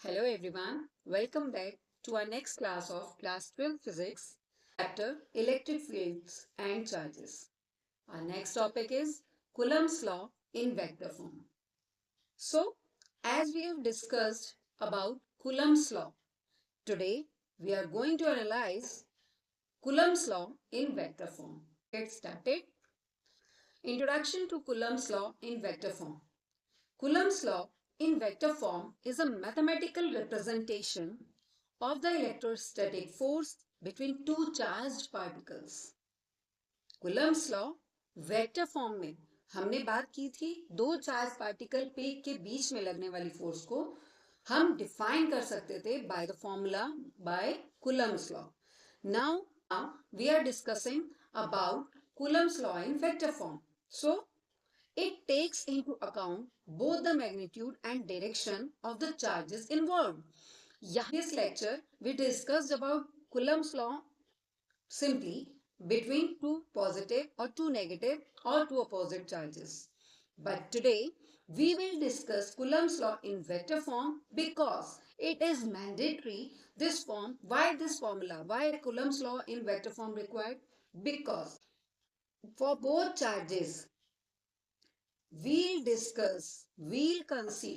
Hello everyone, welcome back to our next class of class 12 physics, chapter electric fields and charges. Our next topic is Coulomb's law in vector form. So, as we have discussed about Coulomb's law, today we are going to analyze Coulomb's law in vector form. Get started. Introduction to Coulomb's law in vector form. Coulomb's law in vector form is a mathematical representation of the electrostatic force between two charged particles. Coulomb's law vector form में हमने बात की थी दो charge particle पे के बीच में लगने वाली फोर्स को हम डिफाइन कर सकते थे by the formula bye Coulomb's law. Now we are discussing about Coulomb's law in vector form. So it takes into account both the magnitude and direction of the charges involved. In this lecture, we discussed about Coulomb's law simply between two positive or two negative or two opposite charges. But today, we will discuss Coulomb's law in vector form because it is mandatory. This form, why this formula? Why Coulomb's law in vector form required? Because for both charges,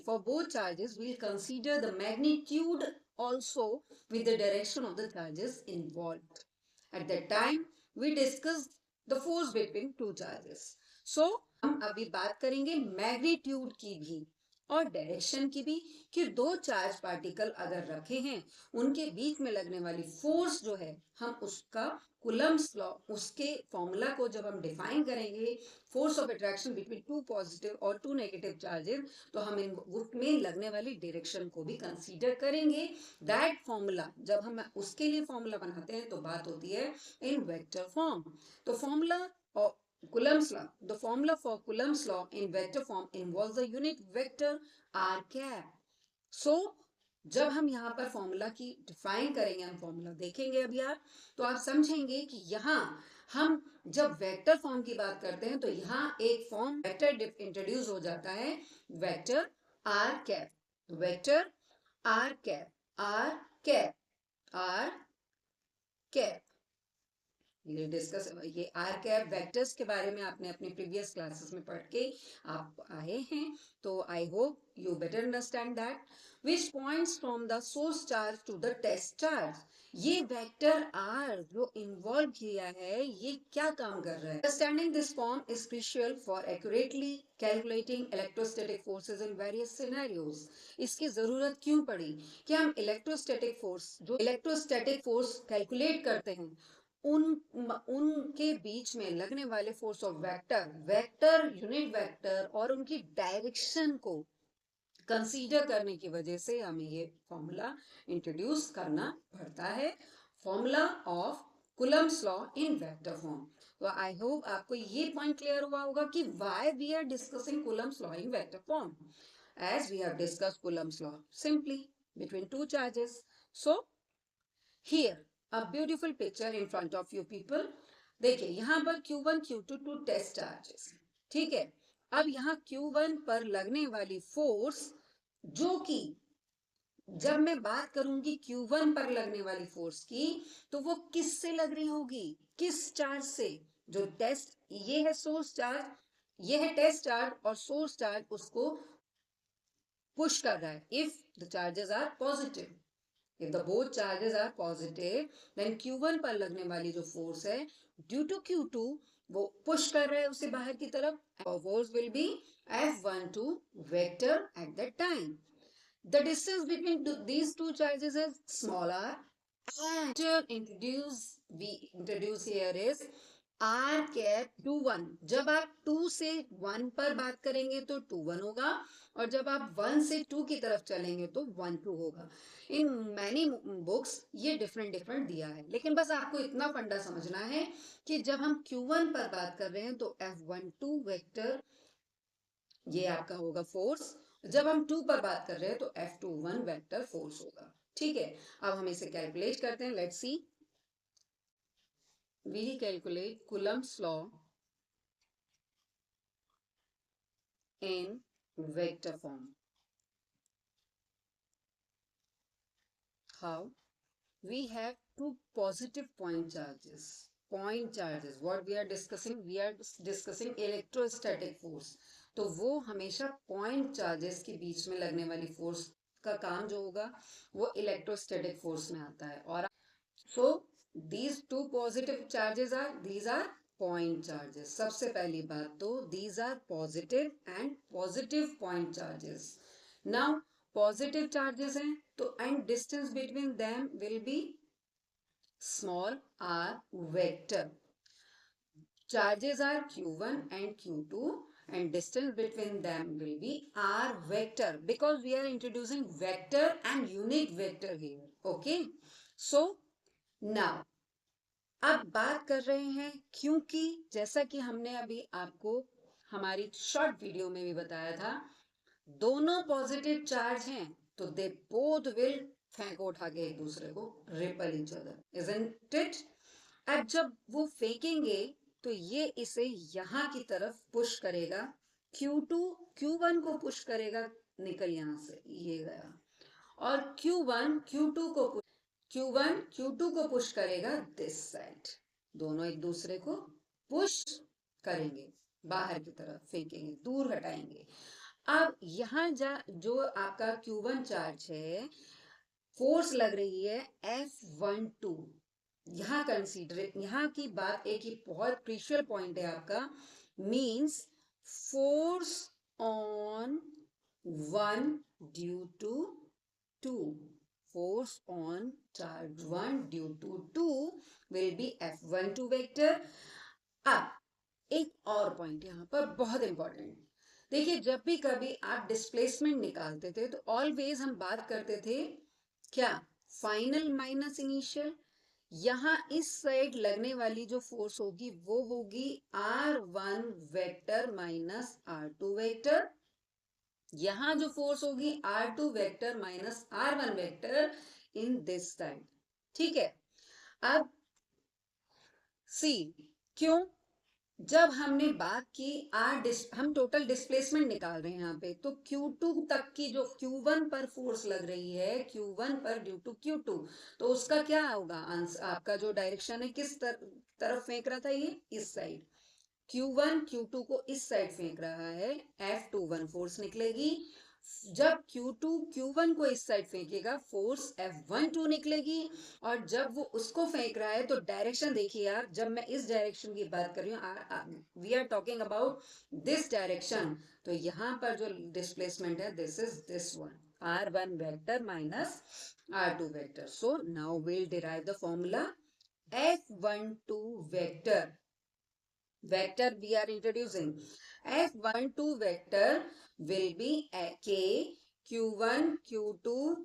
for both charges, we'll consider the magnitude also with the direction of the charges involved. At that time, we discussed the force between two charges. So, हम अभी बात करेंगे magnitude की भी और direction की भी कि दो चार्ज पार्टिकल अगर रखे हैं उनके बीच में लगने वाली फोर्स जो है हम उसका कुलम्स लॉ उसके फॉर्मूला को जब हम डिफाइन करेंगे force of attraction between two positive और टू नेगेटिव चार्जेस तो हम इन उसमें लगने वाली डायरेक्शन को भी कंसीडर करेंगे. दैट फॉर्मूला जब हम उसके लिए फॉर्मूला बनाते हैं तो बात होती है इन वेक्टर फॉर्म. तो formula Coulomb's law. The formula for Coulomb's law in vector form involves the unit vector r cap. So, जब हम यहाँ पर फॉर्मूला की डिफाइन करेंगे हम फॉर्मूला देखेंगे अभी आप तो आप समझेंगे कि यहाँ हम जब वेक्टर फॉर्म की बात करते हैं तो यहाँ एक फॉर्म वेक्टर इंट्रोड्यूस हो जाता है vector are cap. Vector are cap R cap R cap ये डिस्कस ये आर कैप वेक्टर्स के बारे में आपने अपने प्रीवियस क्लासेस में पढ़ के आप आए हैं तो I hope you better understand that which points from the source charge to the test charge. ये वेक्टर आर जो इन्वॉल्व किया है ये क्या काम कर रहा है. Understanding this form is crucial for accurately calculating electrostatic forces in various scenarios. इसकी जरूरत क्यों पड़ी कि हम इलेक्ट्रोस्टैटिक फोर्स कैलकुलेट करते हैं उनके बीच में लगने वाले force of vector unit vector और उनकी डायरेक्शन को कंसीडर करने की वजह से हमें ये फॉर्मूला इंट्रोड्यूस करना पड़ता है. Formula of Coulomb's law in vector form. तो आई होप आपको ये पॉइंट क्लियर हुआ होगा कि why we are discussing Coulomb's law in vector form. As we have discussed Coulomb's law simply between two charges. So here a beautiful picture in front of you people. देखिए यहाँ पर Q1 Q2 to test charges. ठीक है, अब यहाँ Q1 पर लगने वाली फोर्स जो कि जब मैं बात करूंगी Q1 पर लगने वाली फोर्स की तो वो किससे लग रही होगी, किस चार्ज से. जो टेस्ट ये है सोर्स चार्ज, ये है टेस्ट चार्ज और सोर्स चार्ज उसको पुश कर रहा है. If the charges are positive, if the both charges are positive, then Q1 पर लगने वाली जो फोर्स है due to Q2 वो पुश कर रहा है उसे बाहर की तरफ. Force will be F12 vector at that time. The distance between these two charges is smaller. And we introduce here is R cap 2 1. जब आप 2 से 1 पर बात करेंगे तो 2 1 होगा और जब आप 1 से 2 की तरफ चलेंगे तो 1 2 होगा. इन मैनी बुक्स ये डिफरेंट दिया है लेकिन बस आपको इतना फंडा समझना है कि जब हम Q1 पर बात कर रहे हैं तो F12 वेक्टर ये आपका होगा फोर्स. जब हम 2 पर बात कर रहे हैं तो F21 वेक्टर फोर्स होगा. ठीक है, अब हम इसे कैलकुलेट करते हैं. Let's see. We calculate Coulomb's law in vector form. how we have two positive point charges. Point charges, what we are discussing? We are discussing electrostatic force. तो वो हमेशा point charges के बीच में लगने वाली force का काम जो होगा वो electrostatic force में आता है. और so these two positive charges are, these are point charges. सबसे पहली बात तो these are positive and positive point charges. Now positive charges हैं तो and distance between them will be small r vector. Charges are q1 and q2 and distance between them will be r vector, because we are introducing vector and unit vector here. Okay, so now अब बात कर रहे हैं, क्योंकि जैसा कि हमने अभी आपको हमारी शॉर्ट वीडियो में भी बताया था, दोनों पॉजिटिव चार्ज हैं तो दे बोथ विल फेंको उठा के एक दूसरे को, ripple each other, isn't it? अब जब वो फेंकेंगे तो ये इसे यहाँ की तरफ पुश करेगा, Q2 Q1 को पुश करेगा, निकल यहाँ से, ये गया, और Q1 Q2 को पुश करेगा दिस साइड, दोनों एक दूसरे को पुश करेंगे, बाहर की तरफ फेंकेंगे, दूर हटाएंगे. अब यहाँ जो आपका Q1 चार्ज है, फोर्स लग रही है F12. यहाँ कंसीडर, यहाँ की बात एक ही बहुत क्रिशियल पॉइंट है आपका, means force on 1 due to 2. Force on charge 1 due to 2 will be F12 vector. अब एक और पॉइंट यहाँ पर बहुत इंपॉर्टेंट. देखिए, जब भी कभी आप डिस्प्लेसमेंट निकालते थे तो ऑलवेज हम बात करते थे क्या, फाइनल माइनस इनिशियल. यहाँ इस साइड लगने वाली जो फोर्स होगी वो होगी R1 vector minus R2 vector. यहाँ जो फोर्स होगी R2 vector minus R1 vector in this side. ठीक है, अब सी, क्यों? जब हमने बात की हम टोटल डिस्प्लेसमेंट निकाल रहे हैं यहाँ पे, तो Q2 तक की जो Q1 पर फोर्स लग रही है, Q1 पर ड्यू टू Q2, तो उसका क्या होगा आंसर? आपका जो डायरेक्शन है किस तरफ फेंक रहा था, ये इस साइड. Q1 Q2 को इस साइड फेंक रहा है, F21 फोर्स निकलेगी. जब Q2 Q1 को इस साइड फेंकेगा, फोर्स F12 निकलेगी. और जब वो उसको फेंक रहा है तो डायरेक्शन देखिए आप, जब मैं इस डायरेक्शन की बात कर रही हूँ, we are talking about this direction, तो यहाँ पर जो डिस्प्लेसमेंट है this is this one, R1 vector minus R2 vector. So now we'll derive the formula F12 vector we are introducing. F12 vector will be K Q1 Q2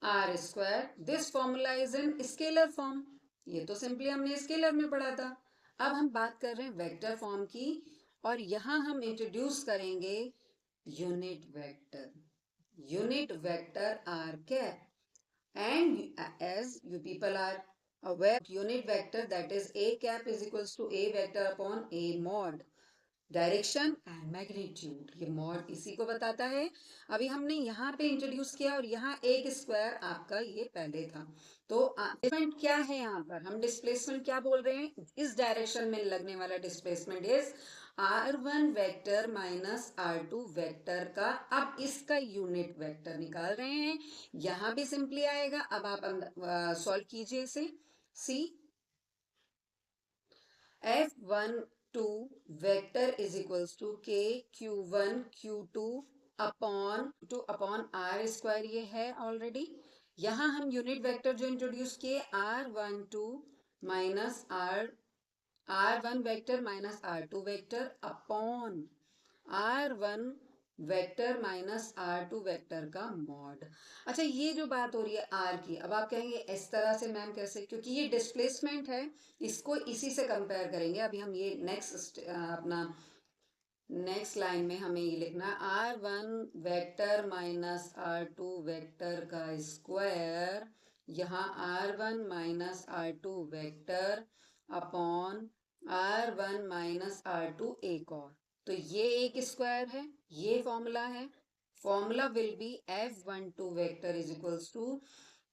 R square. This formula is in scalar form. ये तो simply हमने scalar में पढ़ा था. अब हम बात कर रहे हैं वेक्टर फॉर्म की, और यहाँ हम इंट्रोड्यूस करेंगे unit vector. Unit vector are cap, and as you people are aware, unit vector, that is a cap is equals to a vector upon a mod, direction and magnitude. ये mod इसी को बताता है. अभी हमने यहाँ पे इंट्रोड्यूस किया, और यहाँ एक स्क्वायर आपका ये पहले था. तो डिस्प्लेसमेंट क्या है, यहाँ पर हम डिस्प्लेसमेंट क्या बोल रहे हैं, इस डायरेक्शन में लगने वाला displacement is R1 vector minus R2 vector का. अब इसका यूनिट वेक्टर निकाल रहे हैं, यहाँ भी सिंपली आएगा. अब आप सॉल्व कीजिए इसे. सी, F12 vector is equals to K Q1 Q2 upon R square, ये है ऑलरेडी. यहाँ हम यूनिट वेक्टर जो इंट्रोड्यूस किए R12 minus R1 vector minus R2 vector upon R1 vector minus R2 vector का मॉड. अच्छा, ये जो बात हो रही है R की, अब आप कहेंगे इस तरह से मैम कैसे, क्योंकि ये डिस्प्लेसमेंट है, इसको इसी से कंपेयर करेंगे. अभी हम ये अपना नेक्स्ट लाइन में हमें ये लिखना है R1 vector minus R2 vector का स्क्वायर, यहाँ R1 minus R2 vector upon R1 minus R2 एक और, तो ये एक स्क्वायर है, ये फॉर्मूला है. formula will be F12 vector is equals to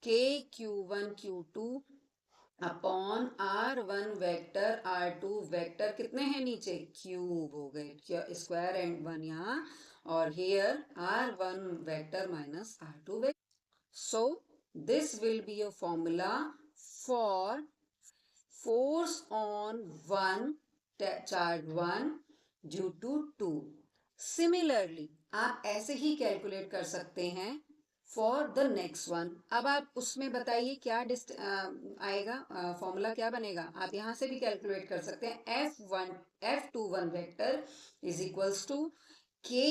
K Q1 Q2 upon R1 vector R2 vector कितने हैं नीचे क्यूब हो गए स्क्वायर एंड वन यहाँ और here R1 vector minus R2 vector so this will be a formula for force on one charge 1 due to 2 similarly आप ऐसे ही calculate कर सकते हैं फॉर द नेक्स्ट वन अब आप उसमें बताइए क्या आएगा फॉर्मूला क्या बनेगा आप यहां से भी कैलकुलेट कर सकते हैं F21 vector is equals to K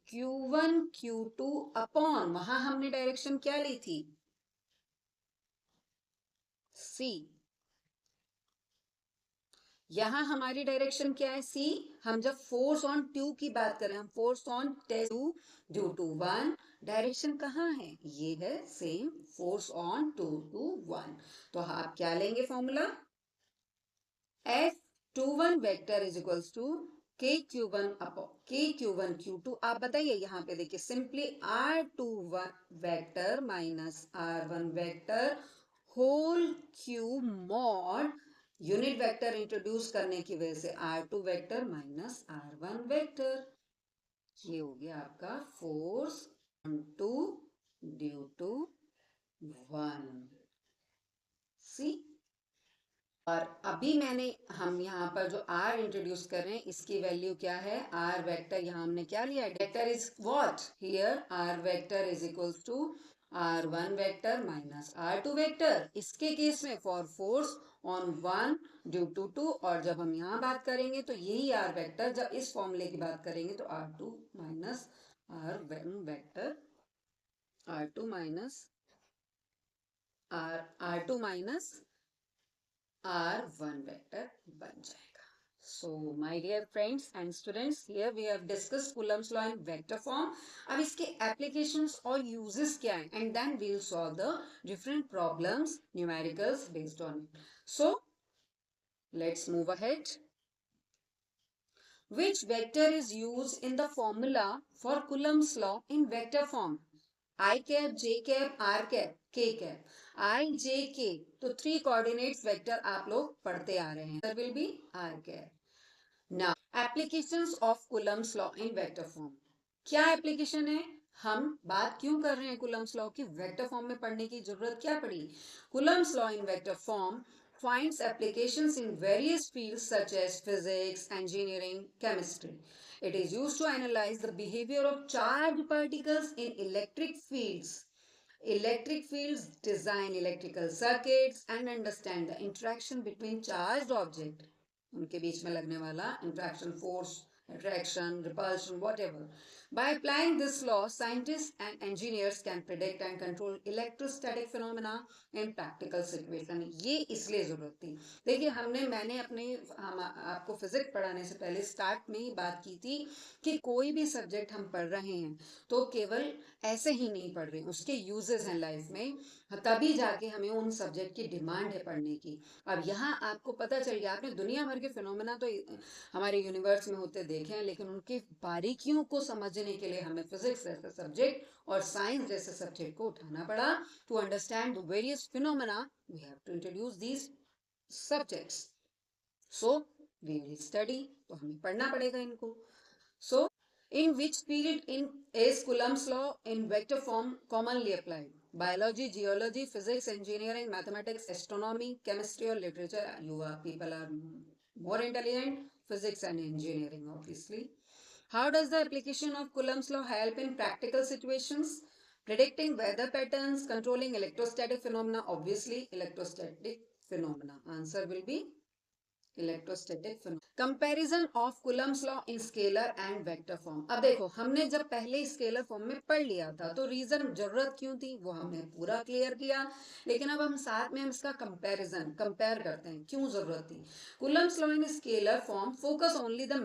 Q1 Q2 upon वहां हमने डायरेक्शन क्या ली थी C यहाँ हमारी डायरेक्शन क्या है सी हम जब फोर्स ऑन ट्यूब की बात करें हम force on two due to one direction कहाँ है ये है same force on two to one तो आप क्या लेंगे formula F21 vector is equals to K Q one K Q one Q two आप बताइए यहाँ पे देखिए simply R21 vector minus R1 vector whole cube mod unit vector introduce करने की वजह से R2 vector minus R1 vector ये हो गया आपका force on two due to one C और अभी हम यहाँ पर जो R इंट्रोड्यूस कर रहे हैं इसकी वैल्यू क्या है R वेक्टर यहाँ हमने क्या लिया है vector is what here R vector is equals to R1 vector minus R2 vector इसके केस में for force on one due to two और जब हम यहाँ बात करेंगे तो यही R वेक्टर जब इस फॉर्मूले की बात करेंगे तो R2 minus R1 vector R2 minus R2 minus R1 vector बन जाएगा. So my dear friends and students, here we have discussed Coulomb's law in vector form. अब इसके applications और uses क्या हैं? And then we will solve the different problems, numericals based on it. So let's move ahead. Which vector is used in the formula for Coulomb's law in vector form? I cap, J cap, R cap, K cap. I, J, K. तो three coordinates vector आप लोग पढ़ते आ रहे हैं. There will be R cap. Now, applications of Coulomb's law in vector form. क्या application है हम बात क्यों कर रहे हैं Coulomb's law की वेक्टर फॉर्म में पढ़ने की जरूरत क्या पड़ी Coulomb's law in vector form finds applications in various fields such as physics, engineering, chemistry. It is used to analyze the behavior of charged particles in electric fields. Electric fields design electrical circuits and understand the interaction between charged objects. उनके बीच में लगने वाला interaction force, attraction, repulsion, whatever. By applying this law, scientists and engineers can predict and control electrostatic phenomena in practical situation. ये इसलिए जरूरत थी देखिए हम आपको फिजिक्स पढ़ाने से पहले स्टार्ट में ही बात की थी कि कोई भी सब्जेक्ट हम पढ़ रहे हैं तो केवल ऐसे ही नहीं पढ़ रहे उसके यूजेस हैं लाइफ में तभी जाके हमें उन सब्जेक्ट की डिमांड है पढ़ने की अब यहाँ आपको पता चल गया आपने दुनिया भर के फिनोमेना तो हमारे यूनिवर्स में होते देखे हैं लेकिन उनकी बारीकियों को समझने के लिए हमें फिजिक्स जैसे सब्जेक्ट और साइंस जैसे सब्जेक्ट को उठाना पड़ा to understand the various phenomena we have to introduce these subjects so we will study तो हमें पढ़ना पड़ेगा इनको so in which period in is Coulomb's law in vector form commonly applied? Biology, geology, physics, engineering, mathematics, astronomy, chemistry or literature. You are people are more intelligent. Physics and engineering, obviously. How does the application of Coulomb's law help in practical situations? Predicting weather patterns, controlling electrostatic phenomena. Obviously, electrostatic phenomena. Answer will be electrostatic comparison of Coulomb's law in scalar and vector form अब देखो हमने जब पहले scalar form में पढ़ लिया था तो रीजन जरूरत क्यों थी वो हमने पूरा क्लियर किया लेकिन अब हम साथ में हम इसका कंपेयर करते हैं क्यों जरूरत थी Coulomb's law in scalar form focus only the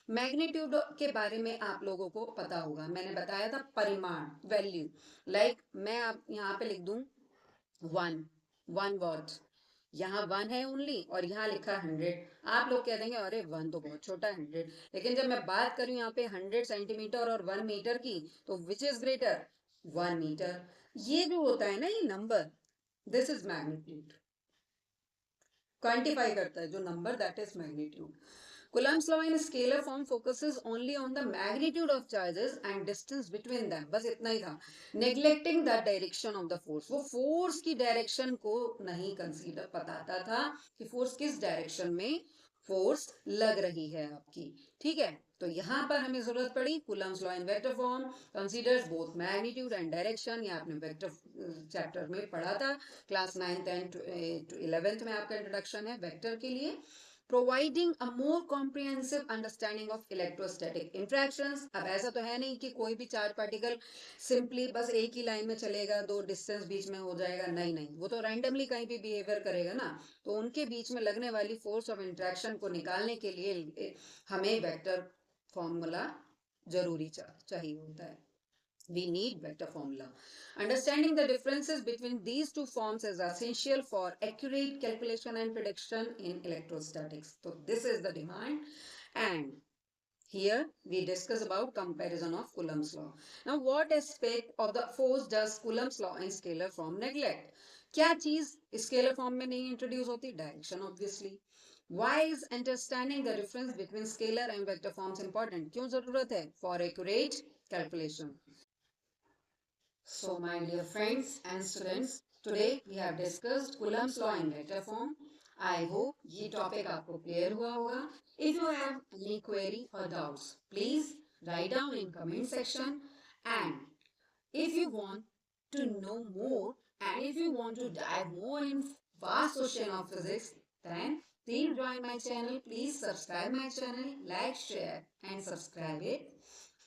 magnitude के बारे में आप लोगों को पता होगा मैंने बताया था परिमाण वैल्यू लाइक मैं आप यहाँ पे लिख दूं वन वॉट यहाँ 1 है ओनली और यहाँ लिखा 100। आप लोग कह देंगे अरे 1 तो बहुत छोटा है 100, लेकिन जब मैं बात करूँ यहाँ पे 100 सेंटीमीटर और 1 मीटर की, तो विच इज ग्रेटर? 1 मीटर। ये जो होता है ना ये number, this is magnitude, quantify करता है जो number, that is magnitude. Coulomb's law in scalar form focuses only on the magnitude of charges and distance between them. बस इतना ही था, neglecting the direction of the force। वो force की direction को नहीं consider, बताता था कि force किस direction में force लग रही है आपकी, ठीक है। तो यहाँ पर हमें जरूरत पड़ी Coulomb's law in vector form considers both magnitude and direction। ये आपने वेक्टर चैप्टर में पढ़ा था, क्लास 9th and 11th में आपका इंट्रोडक्शन है वेक्टर के लिए। Providing a more comprehensive understanding of electrostatic interactions. अब ऐसा तो है नहीं कि कोई भी चार्ज पार्टिकल सिंपली बस एक ही लाइन में चलेगा, दो डिस्टेंस बीच में हो जाएगा, नहीं नहीं, वो तो रैंडमली कहीं भी बिहेवियर करेगा ना। तो उनके बीच में लगने वाली फोर्स ऑफ इंट्रैक्शन को निकालने के लिए हमें वेक्टर फॉर्मूला जरूरी चाहिए होता है। We need vector formula. Understanding the differences between these two forms is essential for accurate calculation and prediction in electrostatics. So this is the demand, and here we discuss about comparison of Coulomb's law. Now what aspect of the force does Coulomb's law in scalar form neglect? क्या चीज scalar form में नहीं introduce होती? Direction obviously. Why is understanding the difference between scalar and vector forms important? क्यों जरूरत है? For accurate calculation. So, my dear friends and students, today we have discussed Coulomb's law in vector form. I hope ये topic आपको clear हुआ होगा. If you have any query or doubts, please write down in comment section. And if you want to know more, and if you want to dive more in vast ocean of physics, then please join my channel. Please subscribe my channel, like, share, and subscribe it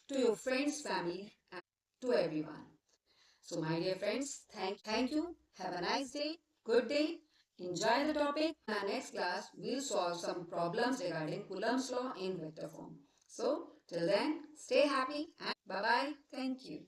to your friends, family, and to everyone. So, my dear friends, thank you. Have a nice day. Good day. Enjoy the topic. In our next class, we'll solve some problems regarding Coulomb's law in vector form. So, till then, stay happy and bye bye. Thank you.